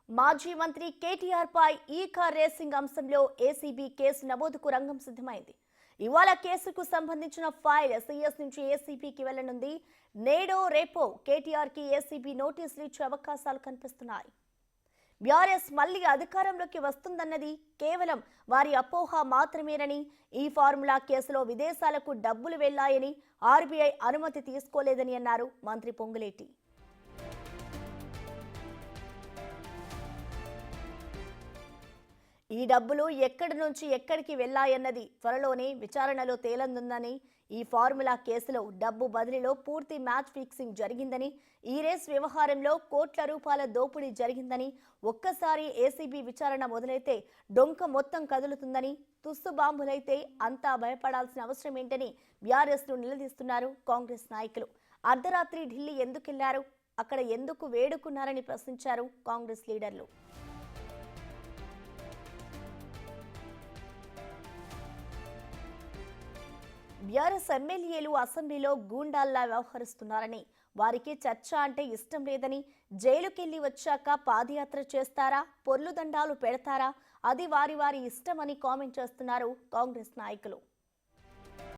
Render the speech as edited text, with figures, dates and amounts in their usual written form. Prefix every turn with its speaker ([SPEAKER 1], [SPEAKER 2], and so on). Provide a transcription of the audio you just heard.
[SPEAKER 1] మాజీ మంత్రి కేటీఆర్ పై ఈ కార్ రేసింగ్ అంశంలో ఏసీబీ కేసు నమోదుకు రంగం సిద్ధమైంది. ఇవాళ కేసుకు సంబంధించిన ఫైల్ సీఎస్ నుంచి ఏసీబీకి వెళ్లనుంది. నేడో రేపో కేటీఆర్ కి ఏసీబీ నోటీసులు ఇచ్చే అవకాశాలు కనిపిస్తున్నాయి. బీఆర్ఎస్ మళ్లీ అధికారంలోకి వస్తుందన్నది కేవలం వారి అపోహ మాత్రమేనని, ఈ ఫార్ములా కేసులో విదేశాలకు డబ్బులు వెళ్లాయని, ఆర్బీఐ అనుమతి తీసుకోలేదని అన్నారు మంత్రి పొంగులేటి. ఈ డబ్బులు ఎక్కడి నుంచి ఎక్కడికి వెళ్లాయన్నది త్వరలోనే విచారణలో తేలనుందని, ఈ ఫార్ములా కేసులో డబ్బు బదిలీలో పూర్తి మ్యాచ్ ఫిక్సింగ్ జరిగిందని, ఈ రేస్ వ్యవహారంలో కోట్ల రూపాయల దోపిడీ జరిగిందని, ఒక్కసారి ఏసీబీ విచారణ మొదలైతే డొంక మొత్తం కదులుతుందని, తుస్సు బాంబులైతే అంతా భయపడాల్సిన అవసరం ఏంటని బీఆర్ఎస్ ను నిలదీస్తున్నారు కాంగ్రెస్ నాయకులు. అర్ధరాత్రి ఢిల్లీ ఎందుకెళ్లారు, అక్కడ ఎందుకు వేడుకున్నారని ప్రశ్నించారు కాంగ్రెస్ లీడర్లు. బీఆర్ఎస్ ఎమ్మెల్యేలు అసెంబ్లీలో గూండాల్లా వ్యవహరిస్తున్నారని, వారికి చర్చ అంటే ఇష్టం లేదని, జైలుకెళ్లి వచ్చాక పాదయాత్ర చేస్తారా, పొర్లు దండాలు పెడతారా, అది వారి వారి ఇష్టమని కామెంట్ చేస్తున్నారు కాంగ్రెస్ నాయకులు.